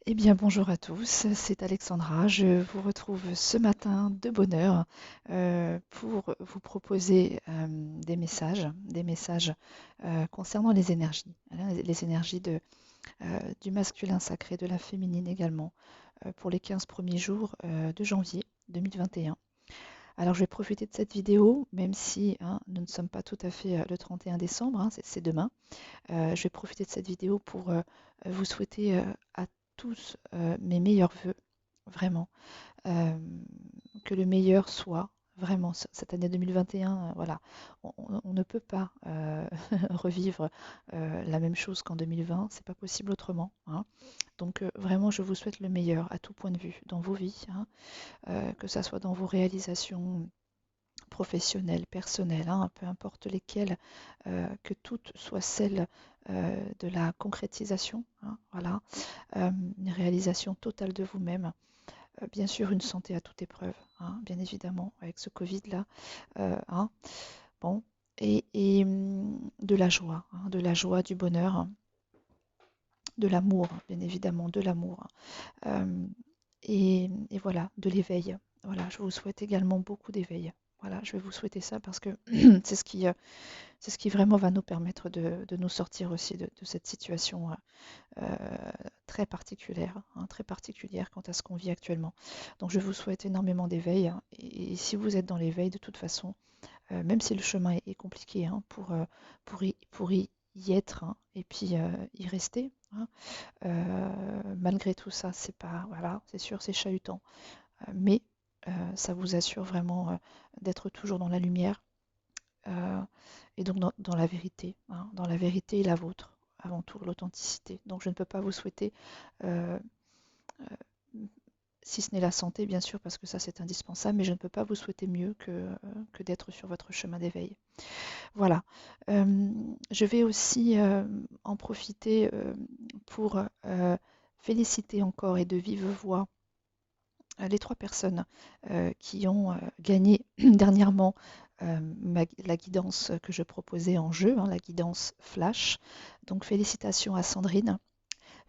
Eh bien, bonjour à tous, c'est Alexandra. Je vous retrouve ce matin de bonne heure pour vous proposer des messages concernant les énergies, hein, les énergies du masculin sacré, de la féminine également, pour les 15 premiers jours de janvier 2021. Alors, je vais profiter de cette vidéo, même si hein, nous ne sommes pas tout à fait le 31 décembre, hein, c'est demain. Je vais profiter de cette vidéo pour vous souhaiter à tous mes meilleurs vœux, vraiment. Euh, que le meilleur soit vraiment cette année 2021. Voilà, on ne peut pas revivre la même chose qu'en 2020, c'est pas possible autrement, hein. Donc vraiment, je vous souhaite le meilleur à tout point de vue dans vos vies, hein, que ça soit dans vos réalisations professionnelles, personnelles, hein, peu importe lesquelles, que toutes soient celles de la concrétisation, hein, voilà, une réalisation totale de vous-même. Bien sûr, une santé à toute épreuve, hein, bien évidemment, avec ce Covid-là, hein, bon, de la joie, hein, de la joie, du bonheur, de l'amour, bien évidemment, de l'amour, et voilà, de l'éveil. Voilà, je vous souhaite également beaucoup d'éveil. Voilà, je vais vous souhaiter ça parce que c'est ce qui vraiment va nous permettre de nous sortir aussi de cette situation très particulière, hein, très particulière quant à ce qu'on vit actuellement. Donc je vous souhaite énormément d'éveil, hein, et si vous êtes dans l'éveil, de toute façon, même si le chemin est compliqué, hein, pour y être, hein, et puis y rester, hein, malgré tout ça, c'est pas, voilà, c'est sûr, c'est chahutant, mais ça vous assure vraiment d'être toujours dans la lumière, euh, et donc dans la vérité, hein, dans la vérité et la vôtre, avant tout l'authenticité. Donc je ne peux pas vous souhaiter euh, si ce n'est la santé, bien sûr, parce que ça c'est indispensable, mais je ne peux pas vous souhaiter mieux que d'être sur votre chemin d'éveil. Voilà. Euh, je vais aussi en profiter pour féliciter encore et de vive voix les trois personnes qui ont gagné dernièrement la guidance que je proposais en jeu, hein, la guidance Flash. Donc félicitations à Sandrine,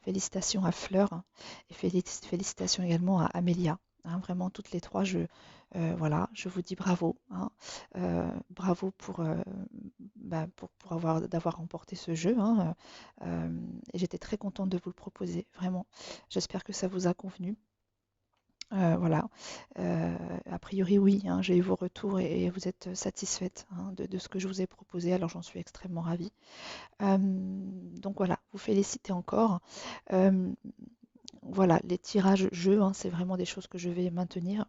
félicitations à Fleur et félicitations également à Amélia, hein. Vraiment toutes les trois, voilà, je vous dis bravo, hein. Bravo pour d'avoir remporté ce jeu, hein. Et j'étais très contente de vous le proposer, vraiment. J'espère que ça vous a convenu. Voilà. A priori, oui, hein, j'ai eu vos retours et vous êtes satisfaite, hein, de ce que je vous ai proposé, alors j'en suis extrêmement ravie. Donc voilà, vous félicitez encore. Euh, voilà, les tirages jeux, hein, c'est vraiment des choses que je vais maintenir.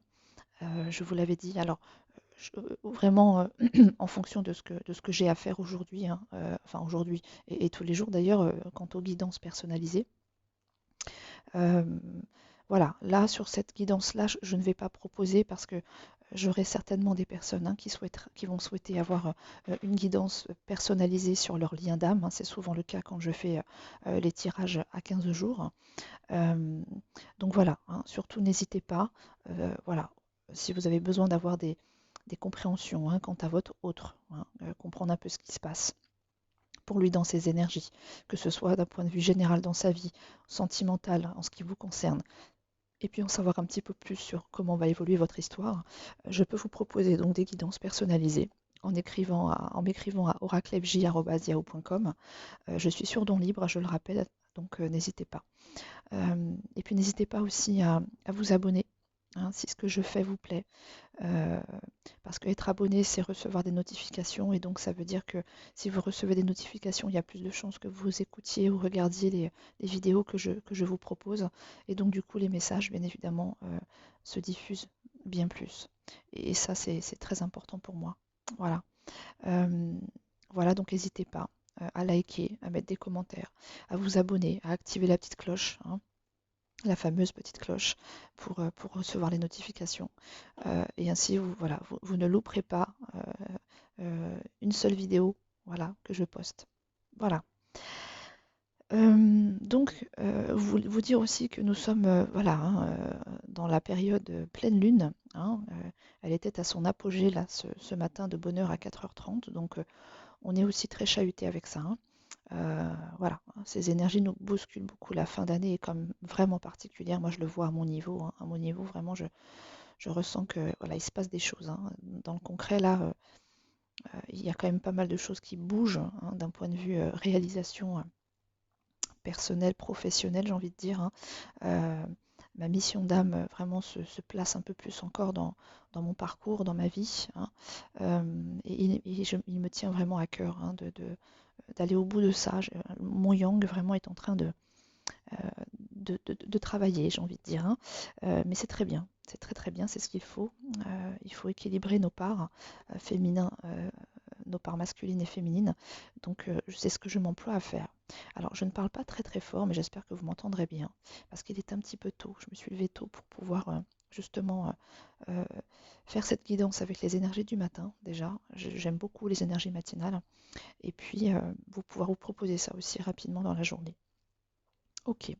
Je vous l'avais dit. Alors, vraiment, en fonction de ce que j'ai à faire aujourd'hui, hein, enfin aujourd'hui et tous les jours d'ailleurs, quant aux guidances personnalisées. Euh, voilà, là, sur cette guidance-là, je ne vais pas proposer parce que j'aurai certainement des personnes, hein, qui vont souhaiter avoir une guidance personnalisée sur leur lien d'âme, hein. C'est souvent le cas quand je fais les tirages à 15 jours. Euh, donc voilà, hein, surtout n'hésitez pas. Voilà, si vous avez besoin d'avoir des compréhensions, hein, quant à votre autre, hein, comprendre un peu ce qui se passe pour lui dans ses énergies, que ce soit d'un point de vue général dans sa vie, sentimental en ce qui vous concerne, et puis en savoir un petit peu plus sur comment va évoluer votre histoire. Je peux vous proposer donc des guidances personnalisées en m'écrivant à oraclefj@yahoo.com. Je suis sur Don Libre, je le rappelle, donc n'hésitez pas. Et puis n'hésitez pas aussi à vous abonner, hein, si ce que je fais vous plaît. Euh, Parce qu'être abonné, c'est recevoir des notifications. Et donc ça veut dire que si vous recevez des notifications, il y a plus de chances que vous écoutiez ou regardiez les vidéos que je vous propose. Et donc du coup, les messages, bien évidemment, se diffusent bien plus. Et ça, c'est très important pour moi. Voilà. Euh, voilà, donc n'hésitez pas à liker, à mettre des commentaires, à vous abonner, à activer la petite cloche, hein, la fameuse petite cloche pour recevoir les notifications. Et ainsi, voilà, vous ne louperez pas une seule vidéo, voilà, que je poste. Voilà. Donc, vous dire aussi que nous sommes, voilà, hein, dans la période pleine lune, hein. Elle était à son apogée là ce matin de bonne heure à 4h30, donc on est aussi très chahuté avec ça, hein. Voilà, hein, ces énergies nous bousculent beaucoup. La fin d'année est comme vraiment particulière. Moi, je le vois à mon niveau, hein. À mon niveau, vraiment, je ressens que voilà, il se passe des choses, hein. Dans le concret, là, il y a quand même pas mal de choses qui bougent, hein, d'un point de vue réalisation personnelle, professionnelle, j'ai envie de dire, hein. Euh, Ma mission d'âme vraiment se place un peu plus encore dans mon parcours, dans ma vie, hein. Il me tient vraiment à cœur, hein, d'aller au bout de ça. Mon yang vraiment est en train de travailler, j'ai envie de dire, hein. Mais c'est très bien, c'est très très bien, c'est ce qu'il faut. Il faut équilibrer nos parts féminins, nos parts masculines et féminines. Donc c'est ce que je m'emploie à faire. Alors je ne parle pas très très fort, mais j'espère que vous m'entendrez bien, parce qu'il est un petit peu tôt. Je me suis levée tôt pour pouvoir justement euh, faire cette guidance avec les énergies du matin déjà. J'aime beaucoup les énergies matinales. Et puis vous pouvoir vous proposer ça aussi rapidement dans la journée. Ok,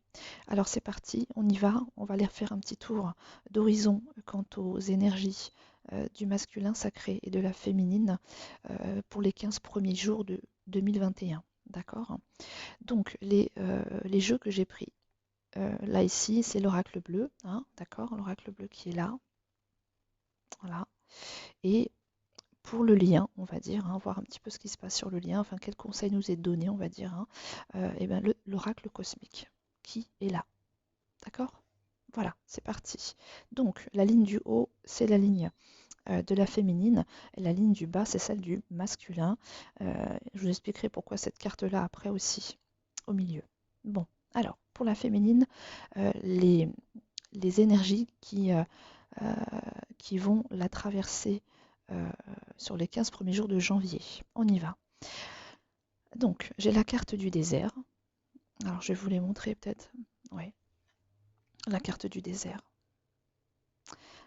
alors c'est parti, on y va. On va aller faire un petit tour d'horizon quant aux énergies du masculin sacré et de la féminine pour les 15 premiers jours de 2021. D'accord? Donc les jeux que j'ai pris, là ici, c'est l'oracle bleu, hein, d'accord? L'oracle bleu qui est là. Voilà. Et pour le lien, on va dire, hein, voir un petit peu ce qui se passe sur le lien, enfin quel conseil nous est donné, on va dire, hein, et ben, l'oracle cosmique qui est là. D'accord? Voilà, c'est parti. Donc, la ligne du haut, c'est la ligne de la féminine, et la ligne du bas, c'est celle du masculin. Je vous expliquerai pourquoi cette carte-là après aussi, au milieu. Bon, alors, pour la féminine, les énergies euh, qui vont la traverser sur les 15 premiers jours de janvier. On y va. Donc, j'ai la carte du désert. Alors, je vais vous les montrer peut-être. Oui, la carte du désert.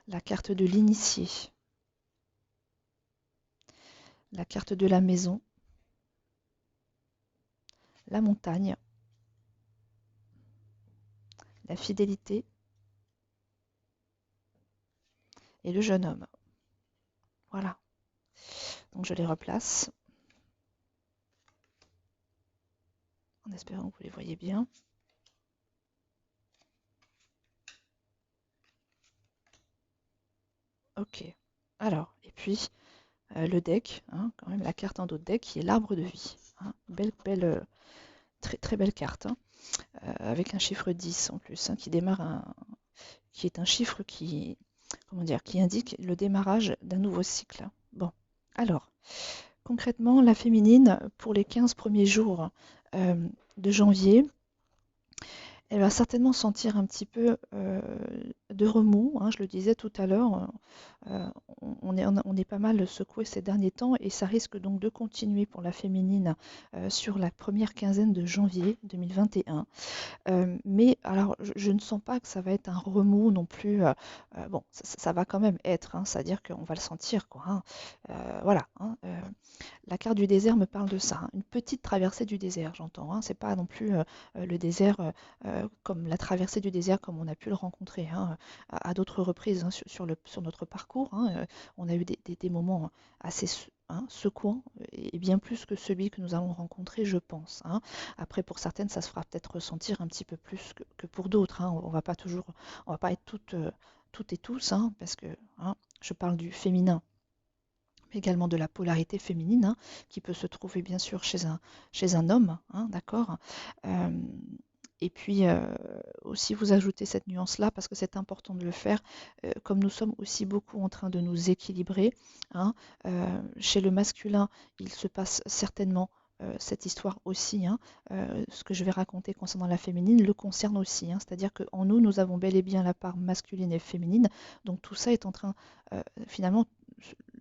La carte de l'initié, la carte de la maison, la montagne, la fidélité et le jeune homme. Voilà. Donc je les replace en espérant que vous les voyez bien. Ok. Alors, et puis le deck, hein, quand même la carte en dos de deck qui est l'arbre de vie. Hein. Belle, très, très belle carte, hein, avec un chiffre 10 en plus, hein, qui est un chiffre qui, comment dire, qui indique le démarrage d'un nouveau cycle. Bon, alors, concrètement, la féminine, pour les 15 premiers jours de janvier, elle va certainement sentir un petit peu de remous, hein, je le disais tout à l'heure, euh, on est pas mal secoué ces derniers temps et ça risque donc de continuer pour la féminine sur la première quinzaine de janvier 2021. Mais alors, je ne sens pas que ça va être un remous non plus. Bon, ça va quand même être, hein, c'est-à-dire qu'on va le sentir, quoi, hein. Voilà, hein, la carte du désert me parle de ça, hein. Une petite traversée du désert, j'entends, hein. C'est pas non plus le désert comme la traversée du désert comme on a pu le rencontrer, hein, à d'autres reprises, hein, sur notre parcours, hein. On a eu des moments assez hein, secouants et bien plus que celui que nous allons rencontrer, je pense, hein. Après, pour certaines, ça se fera peut-être ressentir un petit peu plus que pour d'autres, hein. On va pas être toutes et tous, hein, parce que hein, je parle du féminin mais également de la polarité féminine, hein, qui peut se trouver bien sûr chez un homme, hein, d'accord. Euh, et puis aussi vous ajoutez cette nuance-là parce que c'est important de le faire, comme nous sommes aussi beaucoup en train de nous équilibrer, hein, chez le masculin, il se passe certainement cette histoire aussi, hein, ce que je vais raconter concernant la féminine le concerne aussi, hein, c'est-à-dire qu'en nous, nous avons bel et bien la part masculine et féminine, donc tout ça est en train, finalement,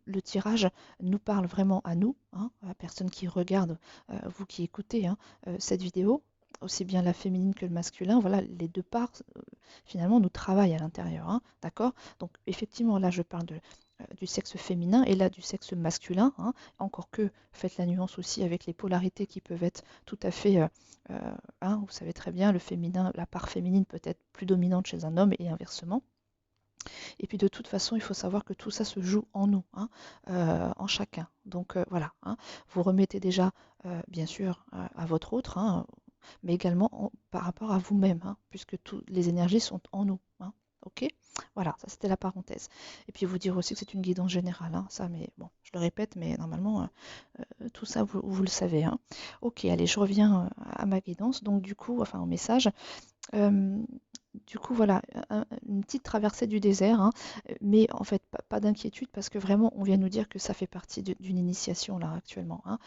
le tirage nous parle vraiment à nous, hein, à la personne qui regarde, vous qui écoutez hein, cette vidéo, aussi bien la féminine que le masculin, voilà, les deux parts finalement nous travaillent à l'intérieur, hein, d'accord? Donc effectivement là je parle du sexe féminin et là du sexe masculin, hein, encore que faites la nuance aussi avec les polarités qui peuvent être tout à fait, hein, vous savez très bien, le féminin, la part féminine peut être plus dominante chez un homme et inversement. Et puis de toute façon, il faut savoir que tout ça se joue en nous, hein, en chacun. Donc voilà, hein, vous remettez déjà, bien sûr, à votre autre, hein, mais également par rapport à vous-même, hein, puisque toutes les énergies sont en nous. Hein. Ok? Voilà, ça c'était la parenthèse. Et puis vous dire aussi que c'est une guidance générale, hein, ça, mais bon, je le répète, mais normalement, tout ça, vous le savez. Hein. Ok, allez, je reviens à ma guidance. Donc du coup, enfin au message. Euh, du coup, voilà, une petite traversée du désert, hein, mais en fait, pas d'inquiétude parce que vraiment, on vient nous dire que ça fait partie d'une initiation là actuellement. Hein.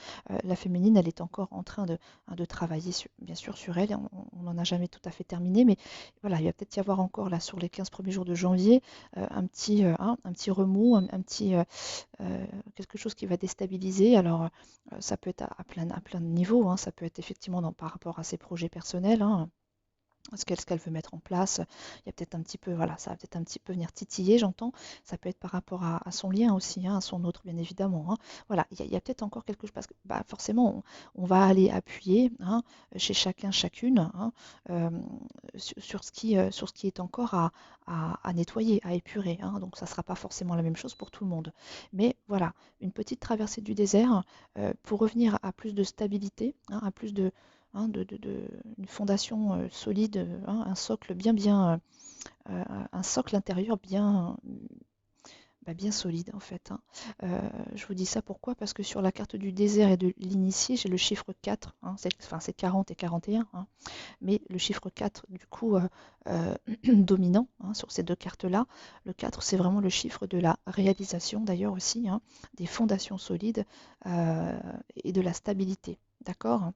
La féminine, elle est encore en train de travailler, bien sûr, sur elle. On n'en a jamais tout à fait terminé, mais voilà, il va peut-être y avoir encore là sur les 15 premiers jours de janvier un petit remous, quelque chose qui va déstabiliser. Alors, ça peut être à plein de niveaux. Hein. Ça peut être effectivement par rapport à ses projets personnels. Hein, ce qu'elle veut mettre en place. Il y a peut-être un petit peu, voilà, ça va peut-être un petit peu venir titiller, j'entends. Ça peut être par rapport à son lien aussi, hein, à son autre, bien évidemment. Hein. Voilà, il y a peut-être encore quelque chose, parce que bah, forcément, on va aller appuyer hein, chez chacun, chacune, hein, euh, sur ce qui est encore à nettoyer, à épurer. Hein. Donc, ça ne sera pas forcément la même chose pour tout le monde. Mais voilà, une petite traversée du désert pour revenir à plus de stabilité, hein, à plus une fondation solide, hein, un socle un socle intérieur bien solide en fait. Hein. Je vous dis ça pourquoi? Parce que sur la carte du désert et de l'initié, j'ai le chiffre 4, hein, c'est 40 et 41, hein, mais le chiffre 4 du coup dominant hein, sur ces deux cartes-là. Le 4 c'est vraiment le chiffre de la réalisation d'ailleurs aussi, hein, des fondations solides et de la stabilité. D'accord?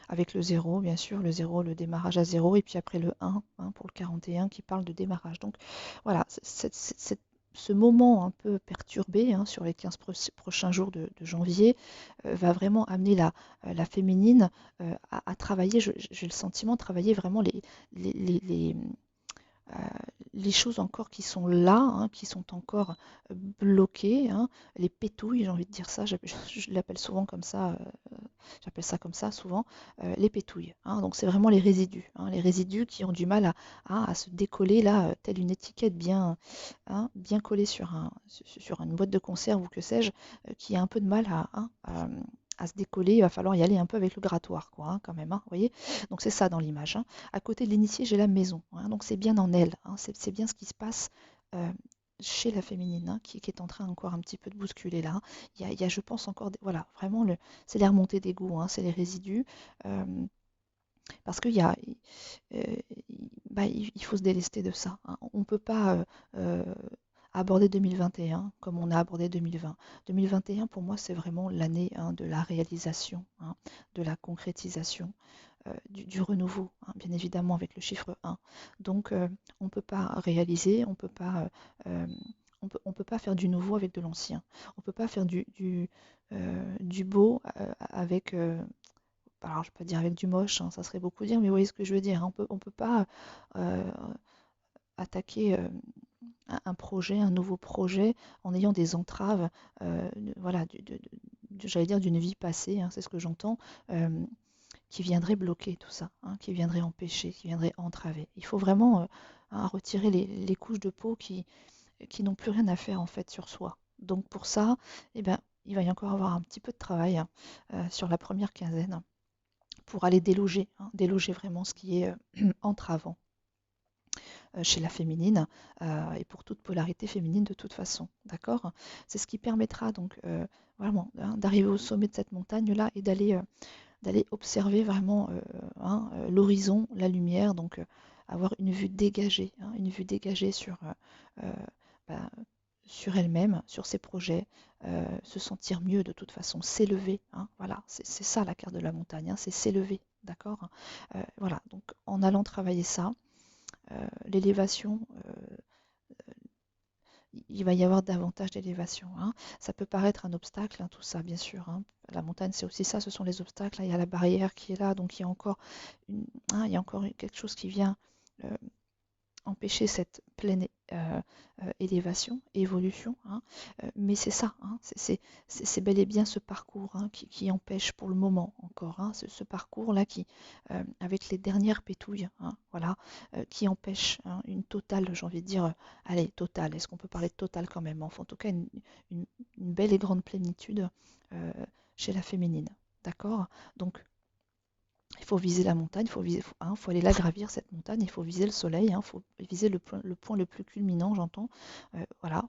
Avec le zéro, bien sûr, le zéro, le démarrage à zéro, et puis après le 1 hein, pour le 41 qui parle de démarrage. Donc voilà, ce moment un peu perturbé hein, sur les 15 prochains jours de janvier va vraiment amener la féminine à travailler, j'ai le sentiment de travailler vraiment les, euh, les choses encore qui sont là, hein, qui sont encore bloquées, hein, les pétouilles, j'ai envie de dire ça, je l'appelle souvent comme ça, j'appelle ça comme ça souvent, les pétouilles. Hein, donc c'est vraiment hein, les résidus qui ont du mal à se décoller là, telle une étiquette bien collée sur une boîte de conserve ou que sais-je, qui a un peu de mal à se décoller. Il va falloir y aller un peu avec le grattoir, quoi, hein, quand même. Hein, vous voyez. Donc c'est ça dans l'image. Hein. À côté de l'initié, j'ai la maison. Hein, donc c'est bien en elle. Hein, c'est bien ce qui se passe. Chez la féminine, hein, qui est en train encore un petit peu de bousculer là. Hein. Il y a, je pense, encore, voilà, vraiment, c'est les remontées d'égout, hein, c'est les résidus. euh, Parce qu'il y a, euh, bah, il faut se délester de ça. Hein. On ne peut pas aborder 2021 comme on a abordé 2020. 2021, pour moi, c'est vraiment l'année hein, de la réalisation, hein, de la concrétisation, du renouveau, hein, bien évidemment avec le chiffre 1. Donc, on ne peut pas réaliser, euh, on peut pas faire du nouveau avec de l'ancien. On ne peut pas faire du beau avec alors je peux dire avec du moche, hein, ça serait beaucoup dire, mais vous voyez ce que je veux dire. Hein. On peut pas euh, attaquer un projet, un nouveau projet, en ayant des entraves, voilà, j'allais dire d'une vie passée, hein, c'est ce que j'entends, qui viendrait bloquer tout ça, hein, qui viendrait empêcher, qui viendrait entraver. Il faut vraiment hein, retirer les couches de peau qui n'ont plus rien à faire en fait sur soi. Donc pour ça, eh ben, il va y encore avoir un petit peu de travail hein, sur la première quinzaine pour aller déloger, hein, déloger vraiment ce qui est entravant chez la féminine et pour toute polarité féminine de toute façon. D'accord? C'est ce qui permettra donc vraiment hein, d'arriver au sommet de cette montagne-là et d'aller observer vraiment hein, l'horizon, la lumière, donc avoir une vue dégagée euh, bah, sur elle-même, sur ses projets, se sentir mieux de toute façon, s'élever. Hein, voilà, c'est ça la carte de la montagne, hein, c'est s'élever. D'accord. Voilà, donc en allant travailler ça, l'élévation, il va y avoir davantage d'élévation. Hein. Ça peut paraître un obstacle, hein, tout ça, bien sûr. Hein. La montagne, c'est aussi ça, ce sont les obstacles. Hein. Il y a la barrière qui est là, donc il y a encore, il y a encore quelque chose qui vient empêcher cette pleine élévation, évolution, hein. Mais c'est ça, hein, c'est bel et bien ce parcours, hein, qui empêche pour le moment encore, hein, ce parcours-là qui, avec les dernières pétouilles, hein, voilà, qui empêche, hein, une totale, j'ai envie de dire, allez, totale, est-ce qu'on peut parler de totale quand même? Enfin, en tout cas, une- une belle et grande plénitude euh, chez la féminine, d'accord? Donc, il faut viser la montagne, faut aller la gravir cette montagne, il faut viser le soleil, il faut viser le point le plus culminant, j'entends. Voilà.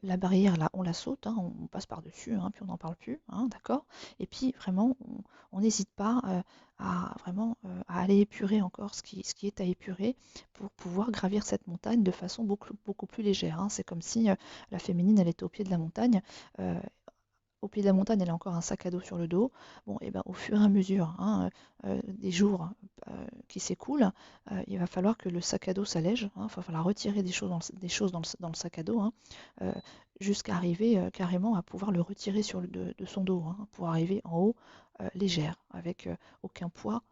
La barrière, là, on la saute, hein, on passe par-dessus, hein, puis on n'en parle plus, hein, d'accord. Et puis vraiment, on n'hésite pas à vraiment à aller épurer encore ce qui est à épurer pour pouvoir gravir cette montagne de façon beaucoup plus légère, hein. C'est comme si la féminine, elle était au pied de la montagne. euh, Au pied de la montagne, elle a encore un sac à dos sur le dos. Bon, et ben, au fur et à mesure, hein, des jours qui s'écoulent, il va falloir que le sac à dos s'allège, hein. Il va falloir retirer des choses dans le sac à dos, hein, euh, jusqu'à arriver carrément à pouvoir le retirer de son dos, hein, pour arriver en haut légère, avec aucun poids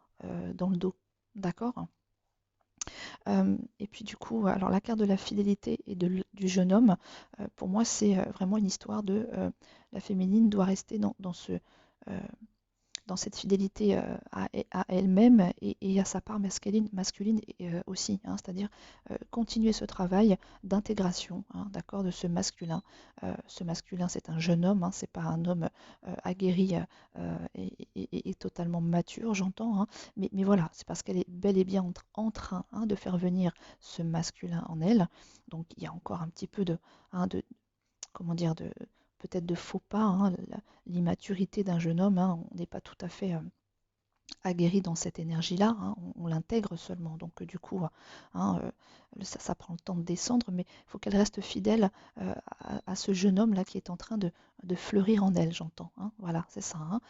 dans le dos. D'accord? Et puis du coup, alors la carte de la fidélité et du jeune homme, pour moi, c'est vraiment une histoire de la féminine doit rester euh, dans cette fidélité à elle-même et à sa part masculine aussi, hein, c'est-à-dire continuer ce travail d'intégration, hein, d'accord, de ce masculin. Ce masculin, c'est un jeune homme, hein, c'est pas un homme aguerri et totalement mature, j'entends, hein, mais voilà, c'est parce qu'elle est bel et bien en train, hein, de faire venir ce masculin en elle. Donc il y a encore un petit peu hein, de comment dire, peut-être de faux pas, hein, l'immaturité d'un jeune homme, hein, on n'est pas tout à fait aguerri dans cette énergie-là, hein, on l'intègre seulement. Donc du coup, hein, ça prend le temps de descendre, mais il faut qu'elle reste fidèle à ce jeune homme-là qui est en train de fleurir en elle, j'entends, hein. Voilà, c'est ça, hein.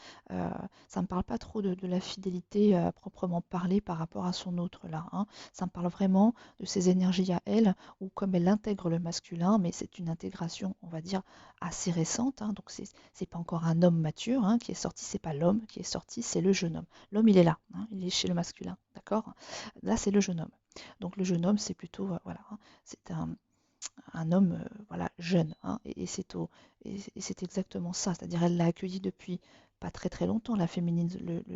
Ça ne me parle pas trop de la fidélité à proprement parler par rapport à son autre là, hein. Ça me parle vraiment de ses énergies à elle, ou comme elle intègre le masculin, mais c'est une intégration, on va dire, assez récente, hein. Donc c'est pas encore un homme mature, hein, qui est sorti, c'est pas l'homme qui est sorti, c'est le jeune homme. L'homme, il est là, hein, il est chez le masculin, d'accord? Là, c'est le jeune homme. Donc le jeune homme, c'est plutôt, voilà, hein, c'est un homme, voilà, jeune, hein, et c'est exactement ça, c'est-à-dire elle l'a accueilli depuis pas très très longtemps, la féminine,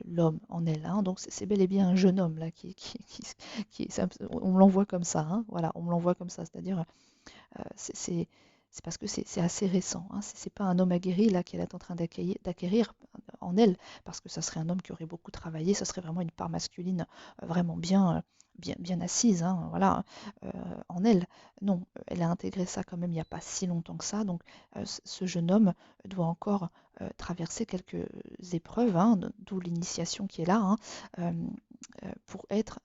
l'homme en elle, hein. Donc c'est bel et bien un jeune homme là on me l'envoie comme ça, hein, voilà, on me l'envoie comme ça, c'est-à-dire c'est parce que c'est assez récent, hein. C'est pas un homme aguerri là qu'elle est en train d'acquérir en elle, parce que ça serait un homme qui aurait beaucoup travaillé, ça serait vraiment une part masculine vraiment bien assise, hein, voilà, en elle. Non, elle a intégré ça quand même il n'y a pas si longtemps que ça, donc ce jeune homme doit encore traverser quelques épreuves, hein, d'où l'initiation qui est là, hein, euh, pour être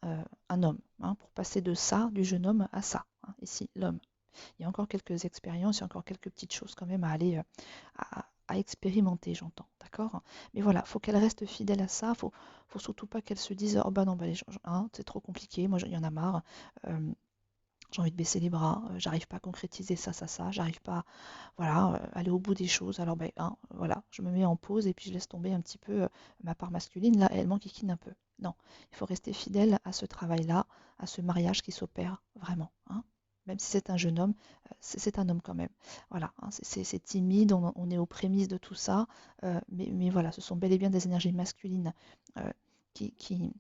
un homme, hein, pour passer de ça, du jeune homme, à ça, hein, ici, l'homme. Il y a encore quelques expériences, il y a encore quelques petites choses quand même à aller à expérimenter, j'entends, d'accord? Mais voilà, faut qu'elle reste fidèle à ça, faut surtout pas qu'elle se dise, oh bah non, bah, hein, c'est trop compliqué, moi il y en a marre, euh, j'ai envie de baisser les bras, j'arrive pas à concrétiser ça, j'arrive pas, voilà, aller au bout des choses, alors ben, hein, voilà, je me mets en pause et puis je laisse tomber un petit peu ma part masculine, là, elle m'enquiquine un peu. Non, il faut rester fidèle à ce travail-là, à ce mariage qui s'opère vraiment, hein. Même si c'est un jeune homme, c'est un homme quand même. Voilà, hein, c'est timide, on est aux prémices de tout ça, mais voilà, ce sont bel et bien des énergies masculines euh, qui, qui,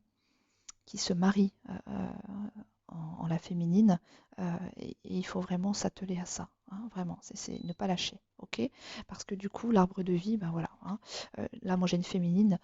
qui se marient en la féminine, et il faut vraiment s'atteler à ça, hein, vraiment, c'est ne pas lâcher, ok? Parce que du coup, l'arbre de vie, ben voilà, hein, là, moi j'ai une féminine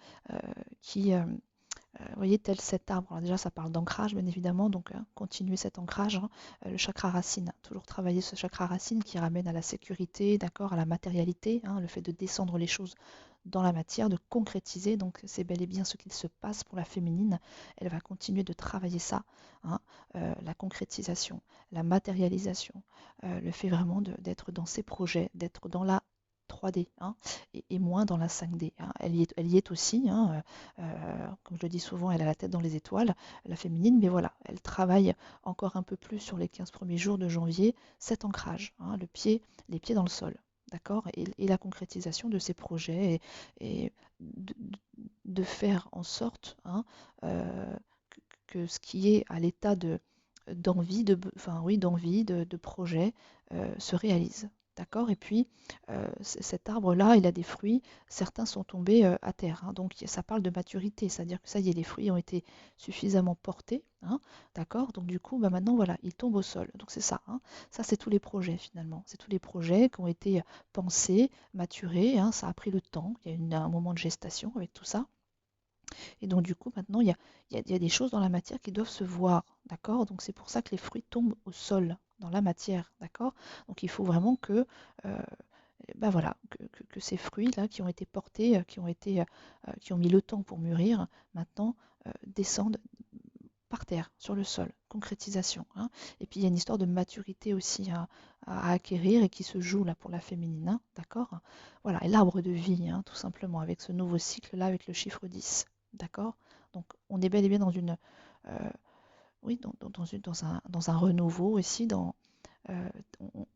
qui, vous voyez, tel cet arbre. Alors déjà, ça parle d'ancrage, bien évidemment, donc continuer cet ancrage, hein, le chakra racine, toujours travailler ce chakra racine qui ramène à la sécurité, d'accord, à la matérialité, hein, le fait de descendre les choses dans la matière, de concrétiser, donc c'est bel et bien ce qu'il se passe pour la féminine. Elle va continuer de travailler ça, hein, la concrétisation, la matérialisation, le fait vraiment d'être dans ses projets, d'être dans la 3D, hein, et moins dans la 5D, hein. Elle y est aussi, hein, comme je le dis souvent, elle a la tête dans les étoiles, la féminine, mais voilà, elle travaille encore un peu plus sur les 15 premiers jours de janvier, cet ancrage, hein, les pieds dans le sol, d'accord, et la concrétisation de ses projets, et de, de faire en sorte, hein, que ce qui est à l'état d'envie, enfin oui, d'envie, de projet se réalise. D'accord? Et puis, cet arbre-là, il a des fruits, certains sont tombés à terre, hein. Donc, ça parle de maturité, c'est-à-dire que ça y est, les fruits ont été suffisamment portés, hein. D'accord? Donc, du coup, bah, maintenant, voilà, ils tombent au sol. Donc, c'est ça, hein. Ça, c'est tous les projets, finalement. C'est tous les projets qui ont été pensés, maturés, hein. Ça a pris le temps. Il y a un moment de gestation avec tout ça. Et donc, du coup, maintenant, il y a des choses dans la matière qui doivent se voir, d'accord? Donc, c'est pour ça que les fruits tombent au sol, dans la matière, d'accord? Donc, il faut vraiment euh, bah voilà, que ces fruits-là qui ont été portés, qui ont mis le temps pour mûrir, maintenant descendent par terre, sur le sol, concrétisation, hein. Et puis, il y a une histoire de maturité aussi à acquérir et qui se joue là pour la féminine, hein, d'accord? Voilà, et l'arbre de vie, hein, tout simplement, avec ce nouveau cycle-là, avec le chiffre 10. D'accord? Donc, on est bel et bien dans une, euh, oui, dans un renouveau aussi. Euh,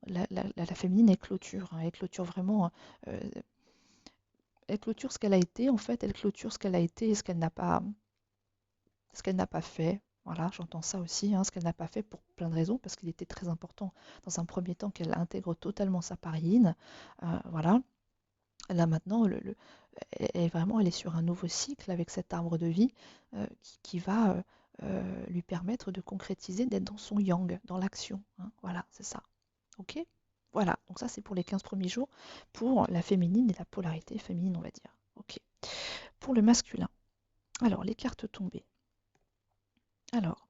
la féminine, elle clôture, hein, elle clôture vraiment, euh, elle clôture ce qu'elle a été, en fait, elle clôture ce qu'elle a été et ce qu'elle n'a pas fait. Voilà, j'entends ça aussi, hein, ce qu'elle n'a pas fait pour plein de raisons, parce qu'il était très important dans un premier temps qu'elle intègre totalement sa paréine. Voilà. Là maintenant, elle est sur un nouveau cycle avec cet arbre de vie qui va lui permettre de concrétiser, d'être dans son yang, dans l'action, hein. Voilà, c'est ça. Ok? Voilà, donc ça c'est pour les 15 premiers jours, pour la féminine et la polarité féminine, on va dire. Ok. Pour le masculin. Alors, les cartes tombées. Alors,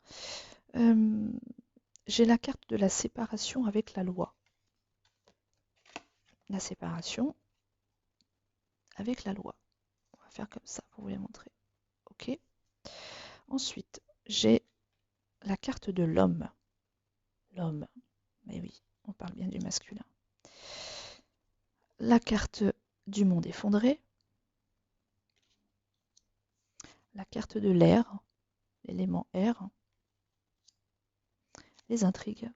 euh, j'ai la carte de la séparation avec la loi. La séparation avec la loi. On va faire comme ça pour vous les montrer. Ok? Ensuite, j'ai la carte de l'homme. L'homme. Mais oui, on parle bien du masculin. La carte du monde effondré. La carte de l'air, l'élément air. Les intrigues.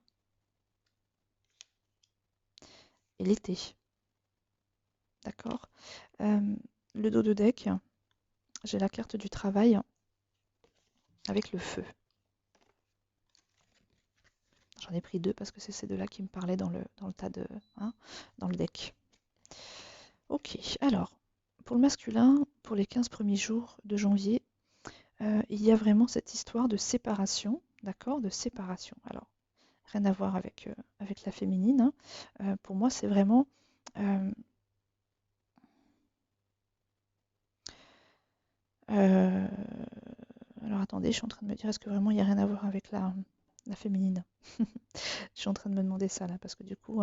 Et l'été. D'accord? Le dos de deck, j'ai la carte du travail avec le feu. J'en ai pris deux parce que c'est ces deux-là qui me parlaient dans le tas de, hein, dans le deck. Ok, alors, pour le masculin, pour les 15 premiers jours de janvier, il y a vraiment cette histoire de séparation, d'accord? De séparation. Alors, rien à voir avec la féminine, hein. Pour moi, c'est vraiment... euh, euh, alors, attendez, je suis en train de me dire, est-ce que vraiment il n'y a rien à voir avec la féminine? Je suis en train de me demander ça, là, parce que du coup...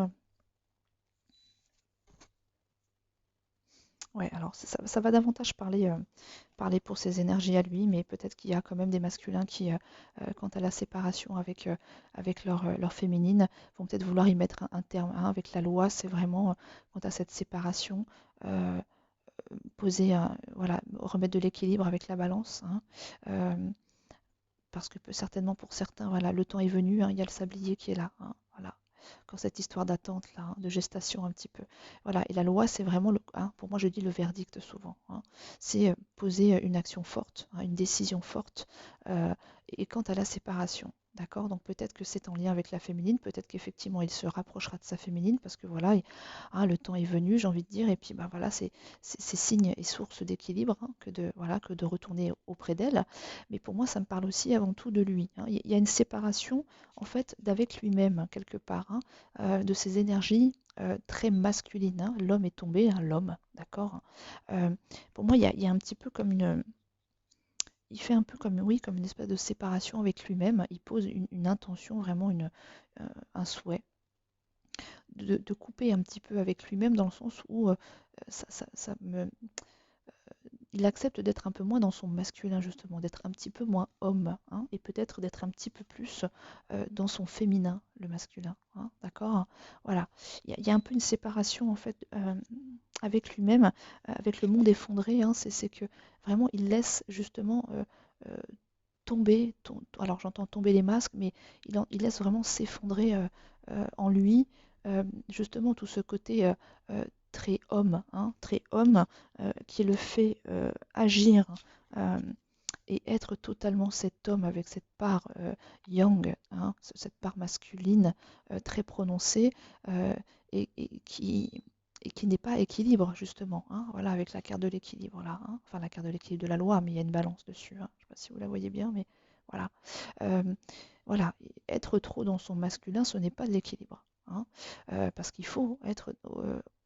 ouais, alors ça va davantage parler pour ses énergies à lui, mais peut-être qu'il y a quand même des masculins qui, quant à la séparation avec leur féminine, vont peut-être vouloir y mettre un terme, hein. Avec la loi, c'est vraiment, quant à cette séparation, euh, poser, voilà, remettre de l'équilibre avec la balance, hein. Euh, Parce que certainement pour certains, voilà, le temps est venu, hein, il y a le sablier qui est là, hein, voilà. Quand cette histoire d'attente là, hein, de gestation un petit peu. Voilà, et la loi, c'est vraiment, hein, pour moi je dis le verdict souvent, hein. C'est poser une action forte, hein, une décision forte, euh, et quant à la séparation. D'accord? Donc peut-être que c'est en lien avec la féminine, peut-être qu'effectivement il se rapprochera de sa féminine parce que voilà, hein, le temps est venu, j'ai envie de dire, et puis bah voilà, c'est signe et source d'équilibre, hein, voilà, que de retourner auprès d'elle. Mais pour moi, ça me parle aussi avant tout de lui, hein. Il y a une séparation en fait d'avec lui-même quelque part, hein, de ses énergies très masculines, hein. L'homme est tombé, hein, l'homme, d'accord. Euh, pour moi, il y a un petit peu comme il fait un peu comme, oui, comme une espèce de séparation avec lui-même. Il pose une intention, vraiment un souhait de couper un petit peu avec lui-même dans le sens où ça me il accepte d'être un peu moins dans son masculin justement, d'être un petit peu moins homme, hein, et peut-être d'être un petit peu plus dans son féminin, le masculin, hein, d'accord? Voilà, il y a un peu une séparation en fait avec lui-même, avec le monde effondré, hein. C'est que vraiment il laisse justement euh, tomber, alors j'entends tomber les masques, mais il laisse vraiment s'effondrer en lui justement tout ce côté euh, très homme, hein, très homme qui le fait agir euh, et être totalement cet homme avec cette part yang, cette part masculine très prononcée euh, et qui n'est pas équilibre justement, voilà, avec la carte de l'équilibre là, enfin la carte de l'équilibre de la loi, mais il y a une balance dessus, je ne sais pas si vous la voyez bien, mais voilà. Euh, voilà, être trop dans son masculin, ce n'est pas de l'équilibre, parce qu'il faut être,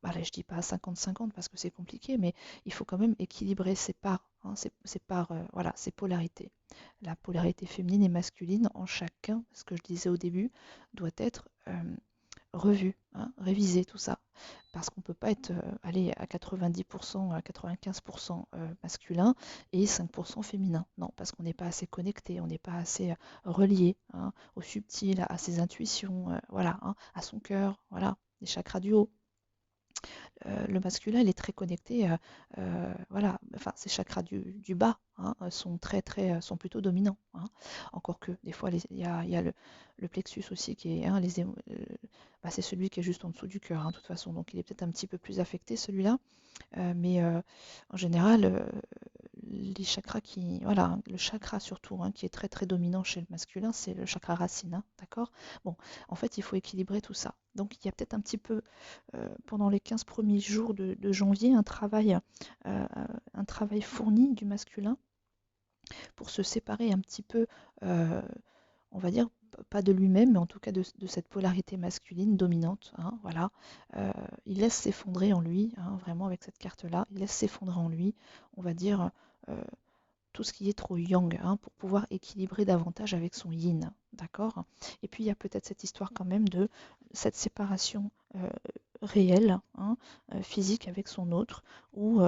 là, je dis pas à 50-50 parce que c'est compliqué, mais il faut quand même équilibrer ses parts, ses parts, voilà, ses polarités. La polarité féminine et masculine en chacun, ce que je disais au début, doit être revue, réviser tout ça. Parce qu'on ne peut pas être aller à 90%, à 95% masculin et 5% féminin. Non, parce qu'on n'est pas assez connecté, on n'est pas assez relié au subtil, à ses intuitions, voilà, à son cœur, voilà, les chakras du haut. Le masculin, il est très connecté, voilà, enfin, ces chakras du bas sont plutôt dominants. Encore que des fois, il y a le plexus aussi qui est, c'est celui qui est juste en dessous du cœur, de toute façon, donc il est peut-être un petit peu plus affecté celui-là, mais en général, les chakras voilà, le chakra surtout qui est très très dominant chez le masculin, c'est le chakra racine, d'accord? Bon, en fait, il faut équilibrer tout ça. Donc, il y a peut-être un petit peu, pendant les 15 premiers jours de janvier, euh, un travail fourni du masculin pour se séparer un petit peu, on va dire, pas de lui-même, mais en tout cas de cette polarité masculine dominante. Voilà. Il laisse s'effondrer en lui, vraiment avec cette carte-là, il laisse s'effondrer en lui, on va dire, euh, tout ce qui est trop yang, pour pouvoir équilibrer davantage avec son yin, d'accord? Et puis il y a peut-être cette histoire quand même de cette séparation réelle, physique avec son autre, où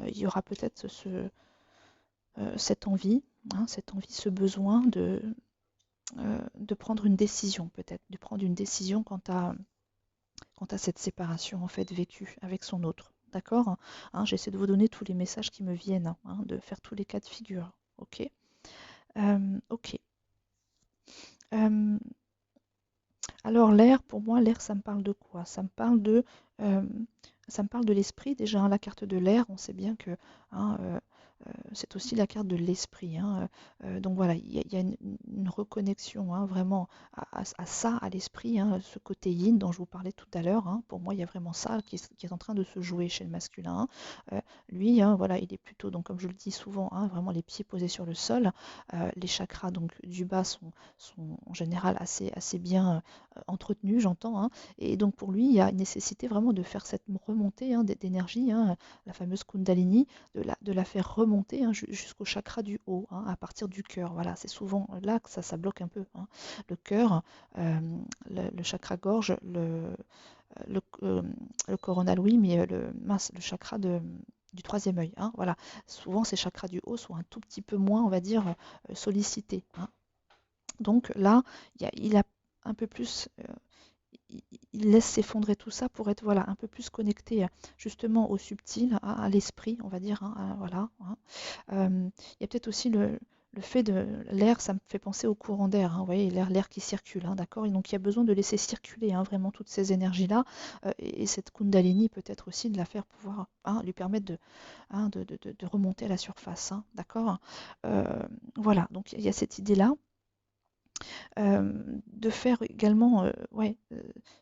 il y aura peut-être cette envie, ce besoin de prendre une décision peut-être, de prendre une décision quant à cette séparation en fait vécue avec son autre. D'accord? J'essaie de vous donner tous les messages qui me viennent, de faire tous les cas de figure. Ok? Ok. Euh, alors l'air, pour moi, l'air, ça me parle de quoi? Euh, ça me parle de l'esprit. Déjà, la carte de l'air, on sait bien que hein, c'est aussi la carte de l'esprit. Donc voilà, il y a une reconnexion vraiment à ça, à l'esprit, ce côté yin dont je vous parlais tout à l'heure. Pour moi, il y a vraiment ça qui est en train de se jouer chez le masculin. Lui, voilà, il est plutôt, donc comme je le dis souvent, vraiment les pieds posés sur le sol. Les chakras donc du bas sont en général assez bien entretenus, j'entends. Et donc pour lui, il y a une nécessité vraiment de faire cette remontée d'énergie, la fameuse Kundalini, de la faire remonter jusqu'au chakra du haut, à partir du cœur. Voilà, c'est souvent là que ça bloque un peu. Le cœur, le chakra gorge, le, euh, le coronal, oui, mais le chakra du troisième œil. Voilà. Souvent, ces chakras du haut sont un tout petit peu moins, on va dire, sollicités. Donc là, il a un peu plus, il laisse s'effondrer tout ça pour être voilà, un peu plus connecté justement au subtil, à l'esprit, on va dire. Voilà. Il y a peut-être aussi le fait de l'air, ça me fait penser au courant d'air. Vous voyez, l'air qui circule, d'accord? Et donc il y a besoin de laisser circuler vraiment toutes ces énergies-là. Et cette Kundalini, peut-être aussi de la faire pouvoir lui permettre de remonter à la surface. D'accord? Voilà, donc il y a cette idée-là. De faire également, ouais,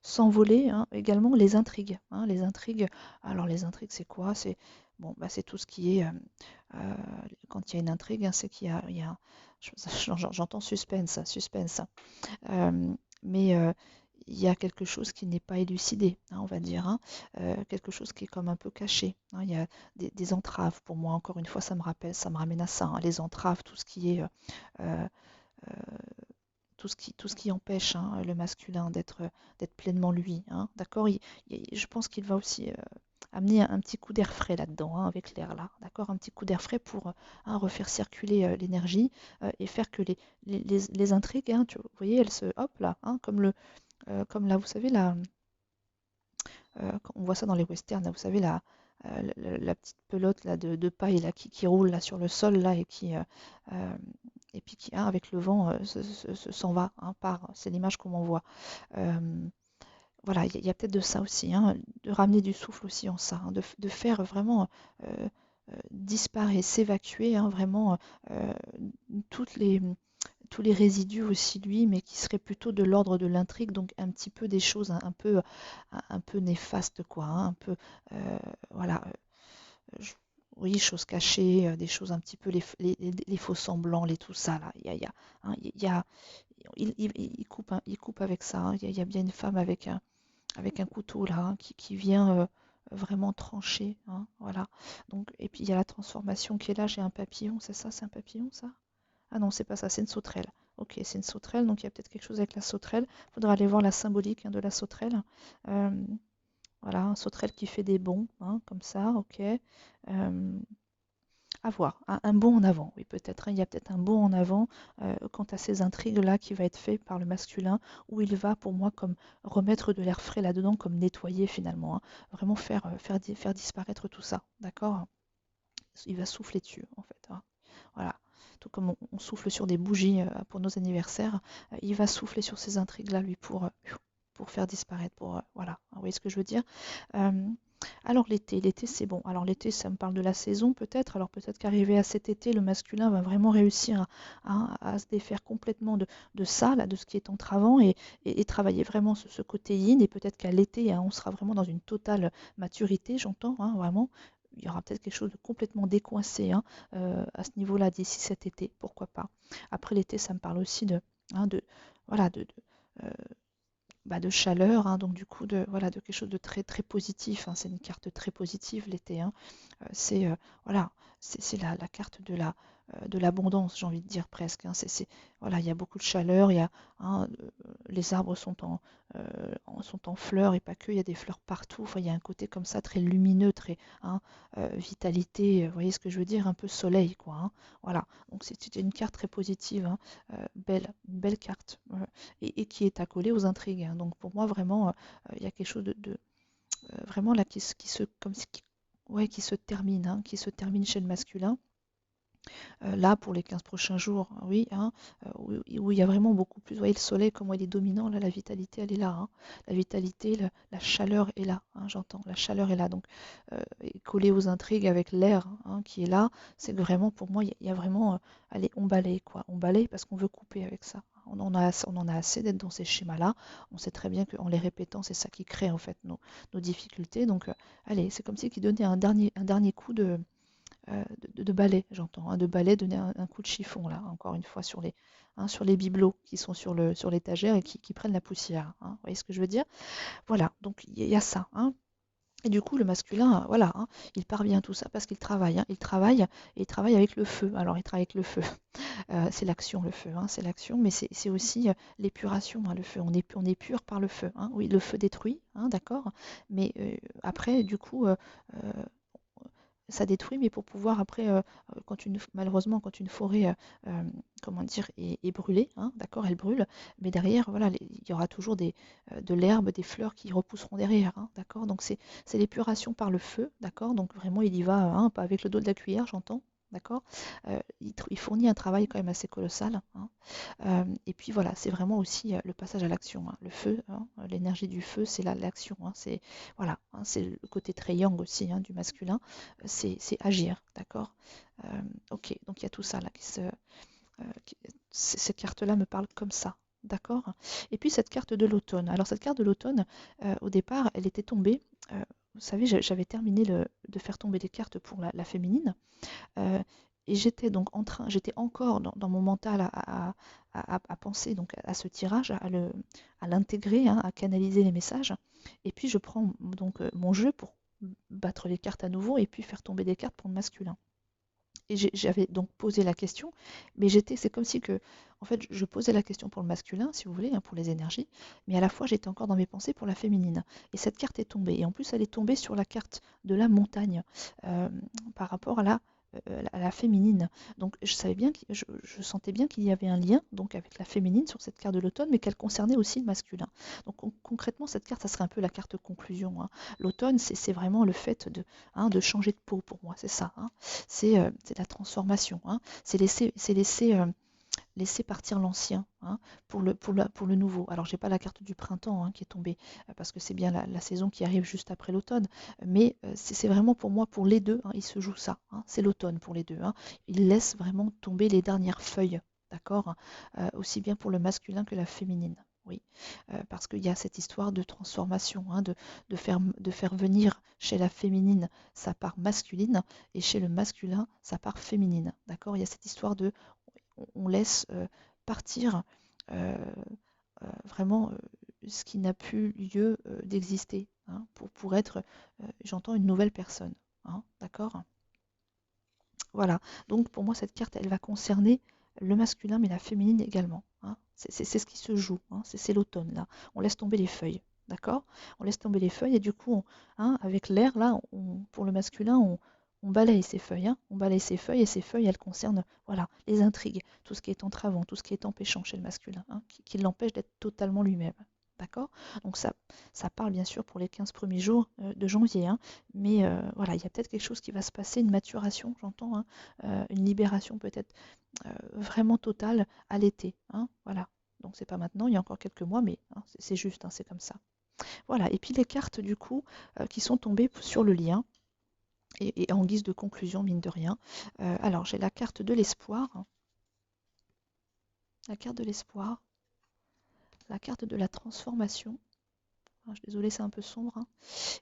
s'envoler également les intrigues. Les intrigues, alors les intrigues c'est quoi? C'est bon, c'est tout ce qui est, quand il y a une intrigue, c'est qu'il y a j'entends suspense. Mais il y a quelque chose qui n'est pas élucidé, on va dire, quelque chose qui est comme un peu caché. Il y a des entraves pour moi, encore une fois, ça me ramène à ça, les entraves, tout ce qui est euh, tout ce qui empêche le masculin d'être pleinement lui. D'accord? Je pense qu'il va aussi amener un petit coup d'air frais là-dedans, avec l'air là. D'accord? Un petit coup d'air frais pour refaire circuler l'énergie et faire que les intrigues, vous voyez, elles se hop là, comme là, vous savez, là, on voit ça dans les westerns, là, vous savez, la petite pelote là, de paille là, qui roule là, sur le sol là, euh, et puis qui, avec le vent, s'en va, part. C'est l'image qu'on m'envoie. Voilà, il y a peut-être de ça aussi, de ramener du souffle aussi en ça, de faire vraiment disparaît, s'évacuer, hein, vraiment euh, toutes les, tous les résidus aussi lui, mais qui seraient plutôt de l'ordre de l'intrigue, donc un petit peu des choses un peu néfastes, quoi, hein, un peu, voilà, je- oui, choses cachées, des choses un petit peu les faux semblants, les tout ça, là, hein, il coupe avec ça, hein, il y a bien une femme avec un couteau là, hein, qui vient vraiment trancher, hein, voilà. Donc, et puis il y a la transformation qui est là, j'ai un papillon, c'est ça, c'est un papillon ça? Ah non, c'est pas ça, c'est une sauterelle. Ok, c'est une sauterelle, donc il y a peut-être quelque chose avec la sauterelle. Il faudra aller voir la symbolique, hein, de la sauterelle. Euh, voilà, un sauterelle qui fait des bonds, hein, comme ça, ok. À voir, un bond en avant, oui, peut-être, hein, il y a peut-être un bond en avant quant à ces intrigues-là qui va être fait par le masculin, où il va, pour moi, comme remettre de l'air frais là-dedans, comme nettoyer finalement, hein. Vraiment faire disparaître tout ça, d'accord? Il va souffler dessus, en fait, hein. Voilà. Tout comme on souffle sur des bougies pour nos anniversaires, il va souffler sur ces intrigues-là, lui, pour faire disparaître, voilà. Vous voyez ce que je veux dire? Euh, alors l'été c'est bon. Alors l'été, ça me parle de la saison peut-être. Alors peut-être qu'arrivé à cet été, le masculin va vraiment réussir à se défaire complètement de ça, là, de ce qui est entravant, et travailler vraiment ce côté yin. Et peut-être qu'à l'été, hein, on sera vraiment dans une totale maturité, j'entends, hein, vraiment. Il y aura peut-être quelque chose de complètement décoincé, hein, à ce niveau-là d'ici cet été, pourquoi pas. Après l'été, ça me parle aussi hein, voilà, euh, de chaleur, hein, donc du coup voilà, de quelque chose de très très positif, hein. C'est une carte très positive l'été, hein. C'est voilà, c'est la carte de l'abondance, j'ai envie de dire presque, hein. Voilà, il y a beaucoup de chaleur, hein, les arbres sont en fleurs et pas que, il y a des fleurs partout. Enfin, il y a un côté comme ça très lumineux, très, hein, vitalité, vous voyez ce que je veux dire, un peu soleil, quoi, hein. Voilà, donc c'est une carte très positive, hein, une belle carte, et qui est accolée aux intrigues, hein. Donc pour moi vraiment, il y a quelque chose vraiment là comme ouais, qui se termine, hein, qui se termine chez le masculin. Là, pour les 15 prochains jours, oui, hein, où il y a vraiment beaucoup plus. Vous voyez le soleil, comment il est dominant, là, la vitalité, elle est là, hein. La vitalité, la chaleur est là, hein, j'entends, la chaleur est là. Donc, collé aux intrigues avec l'air, hein, qui est là, c'est que vraiment, pour moi, il y a vraiment, allez, on balaye, quoi. On balaye parce qu'on veut couper avec ça. On en a assez d'être dans ces schémas-là. On sait très bien qu'en les répétant, c'est ça qui crée, en fait, nos difficultés. Donc, allez, c'est comme si qui donnait un dernier coup de balai, j'entends, hein, de balai, donner un coup de chiffon, là, encore une fois, sur les bibelots qui sont sur l'étagère et qui prennent la poussière, hein. Vous voyez ce que je veux dire? Voilà, donc il y a ça, hein. Et du coup, le masculin, voilà, hein, il parvient à tout ça parce qu'il travaille, hein. Il travaille avec le feu. Alors, il travaille avec le feu. C'est l'action, le feu, hein, c'est l'action, mais c'est aussi l'épuration, hein, le feu. On est pur par le feu, hein. Oui, le feu détruit, hein, d'accord, mais après, du coup, ça détruit, mais pour pouvoir après, malheureusement, quand une forêt, comment dire, est brûlée, hein, d'accord, elle brûle, mais derrière, voilà, il y aura toujours de l'herbe, des fleurs qui repousseront derrière, hein, d'accord. Donc c'est l'épuration par le feu, d'accord. Donc vraiment, il y va, hein, pas avec le dos de la cuillère, j'entends, d'accord. Il fournit un travail quand même assez colossal, hein. Et puis voilà, c'est vraiment aussi le passage à l'action, hein. Le feu, hein, l'énergie du feu, c'est l'action, hein. C'est voilà, hein, c'est le côté très yang aussi, hein, du masculin, c'est agir, d'accord. Ok, donc il y a tout ça là cette carte-là me parle comme ça, d'accord. Et puis cette carte de l'automne. Alors cette carte de l'automne, au départ, elle était tombée. Vous savez, j'avais terminé de faire tomber des cartes pour la féminine. Euh, et j'étais donc j'étais encore dans mon mental à penser donc à ce tirage, à l'intégrer, hein, à canaliser les messages. Et puis je prends donc mon jeu pour battre les cartes à nouveau et puis faire tomber des cartes pour le masculin. Et j'avais donc posé la question, mais c'est comme si que, en fait, je posais la question pour le masculin, si vous voulez, hein, pour les énergies, mais à la fois j'étais encore dans mes pensées pour la féminine. Et cette carte est tombée. Et en plus, elle est tombée sur la carte de la montagne, euh, par rapport à la féminine. Donc je savais bien, je sentais bien qu'il y avait un lien donc avec la féminine sur cette carte de l'automne, mais qu'elle concernait aussi le masculin. Donc concrètement, cette carte, ça serait un peu la carte conclusion, hein. L'automne, c'est vraiment le fait de changer de peau pour moi, c'est ça, hein. C'est la transformation, hein. C'est laisser laissez partir l'ancien, hein, pour le nouveau. Alors, j'ai pas la carte du printemps, hein, qui est tombée, parce que c'est bien la saison qui arrive juste après l'automne, mais c'est vraiment pour moi, pour les deux, hein, il se joue ça, hein, c'est l'automne pour les deux, hein. Il laisse vraiment tomber les dernières feuilles, d'accord, aussi bien pour le masculin que la féminine. Oui, parce qu'il y a cette histoire de transformation, hein, de faire venir chez la féminine sa part masculine et chez le masculin sa part féminine. D'accord? Il y a cette histoire de on laisse partir euh, vraiment ce qui n'a plus lieu d'exister, hein, pour être, j'entends, une nouvelle personne. Hein, d'accord? Voilà. Donc pour moi, cette carte, elle va concerner le masculin, mais la féminine également. Hein. C'est ce qui se joue. Hein. C'est l'automne, là. On laisse tomber les feuilles. D'accord? On laisse tomber les feuilles et du coup, hein, avec l'air, là, pour le masculin, on balaye ces feuilles. Hein. On balaye ces feuilles et ces feuilles, elles concernent, voilà, les intrigues, tout ce qui est entravant, tout ce qui est empêchant chez le masculin, hein, qui l'empêche d'être totalement lui-même. D'accord? Donc ça parle bien sûr pour les 15 premiers jours de janvier, hein, mais voilà, il y a peut-être quelque chose qui va se passer, une maturation, j'entends, hein, une libération peut-être vraiment totale à l'été. Hein, voilà. Donc c'est pas maintenant, il y a encore quelques mois, mais hein, c'est juste, hein, c'est comme ça. Voilà. Et puis les cartes du coup qui sont tombées sur le lien. Et en guise de conclusion, mine de rien. Alors j'ai la carte de l'espoir, hein, la carte de l'espoir, la carte de la transformation. Je suis désolée, c'est un peu sombre. Hein,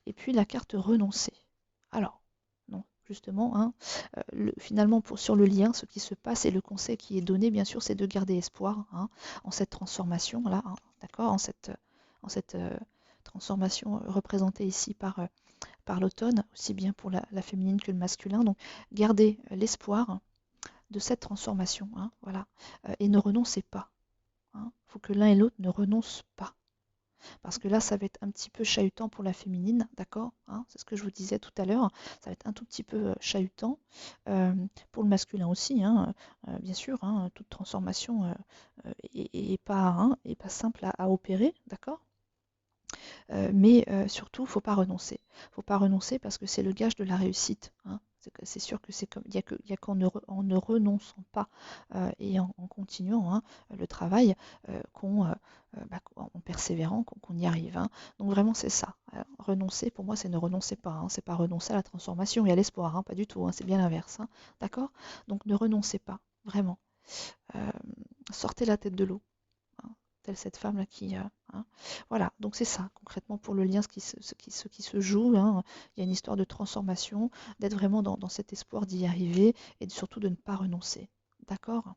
et puis la carte renoncer. Alors, non, justement, hein, finalement, sur le lien, ce qui se passe et le conseil qui est donné, bien sûr, c'est de garder espoir, hein, en cette transformation-là, hein, d'accord, en cette transformation représentée ici par l'automne, aussi bien pour la féminine que le masculin. Donc, gardez l'espoir de cette transformation, hein, voilà, et ne renoncez pas. Il faut que l'un et l'autre ne renoncent pas. Parce que là, ça va être un petit peu chahutant pour la féminine, d'accord, hein, c'est ce que je vous disais tout à l'heure. Ça va être un tout petit peu chahutant. Pour le masculin aussi, hein, bien sûr, hein, toute transformation est pas simple à opérer, d'accord. Mais surtout, il ne faut pas renoncer. Il ne faut pas renoncer parce que c'est le gage de la réussite. Hein. C'est sûr que c'est comme il y a qu'en ne renonçant pas et en continuant, hein, le travail, en persévérant, qu'on y arrive. Hein. Donc vraiment c'est ça. Renoncer pour moi c'est ne renoncer pas. Hein. C'est pas renoncer à la transformation et à l'espoir. Hein. Pas du tout. Hein. C'est bien l'inverse. Hein. D'accord? Donc ne renoncez pas. Vraiment. Euh, Sortez la tête de l'eau. Hein, telle cette femme-là qui... hein. Voilà, donc c'est ça, concrètement, pour le lien, ce qui se joue. Hein. Il y a une histoire de transformation, d'être vraiment dans cet espoir d'y arriver et surtout de ne pas renoncer. D'accord.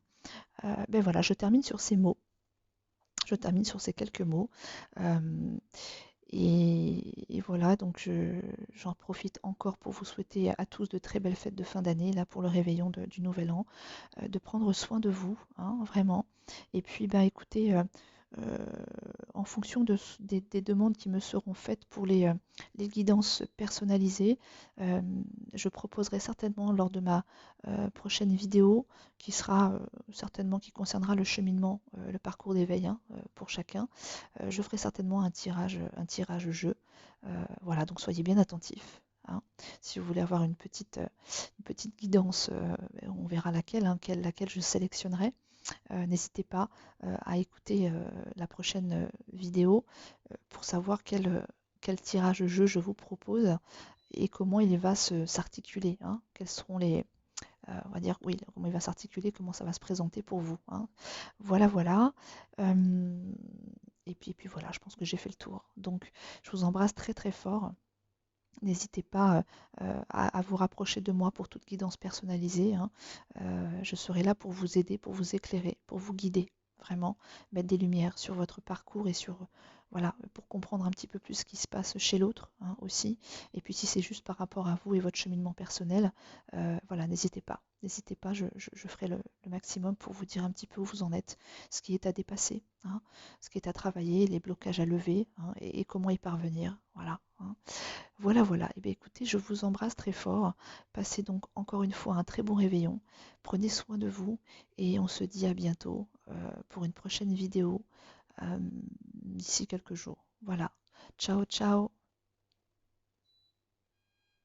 Ben voilà, je termine sur ces mots. Je termine sur ces quelques mots. Euh, et voilà, donc j'en profite encore pour vous souhaiter à tous de très belles fêtes de fin d'année, là pour le réveillon du Nouvel An, de prendre soin de vous, hein, vraiment. Et puis, bah, écoutez, euh, en fonction des demandes qui me seront faites pour les guidances personnalisées, euh, je proposerai certainement lors de ma prochaine vidéo, qui sera certainement qui concernera le cheminement, le parcours d'éveil, hein, pour chacun, je ferai certainement un tirage jeu. Voilà, donc soyez bien attentifs. Hein. Si vous voulez avoir une petite guidance, on verra laquelle, hein, laquelle je sélectionnerai. N'hésitez pas à écouter la prochaine vidéo pour savoir quel tirage jeu je vous propose et comment il va s'articuler. Hein. Quels seront on va dire, oui, comment il va s'articuler, comment ça va se présenter pour vous. Hein. Voilà, voilà. Et puis voilà, je pense que j'ai fait le tour. Donc, je vous embrasse très très fort. N'hésitez pas à vous rapprocher de moi pour toute guidance personnalisée. Hein. Je serai là pour vous aider, pour vous éclairer, pour vous guider, vraiment, mettre des lumières sur votre parcours et voilà, pour comprendre un petit peu plus ce qui se passe chez l'autre, hein, aussi. Et puis si c'est juste par rapport à vous et votre cheminement personnel, voilà, n'hésitez pas. N'hésitez pas, je ferai le maximum pour vous dire un petit peu où vous en êtes, ce qui est à dépasser, hein, ce qui est à travailler, les blocages à lever, hein, et comment y parvenir. Voilà. Hein. Voilà, voilà. Eh bien, écoutez, je vous embrasse très fort. Passez donc encore une fois un très bon réveillon. Prenez soin de vous et on se dit à bientôt pour une prochaine vidéo d'ici quelques jours. Voilà. Ciao, ciao.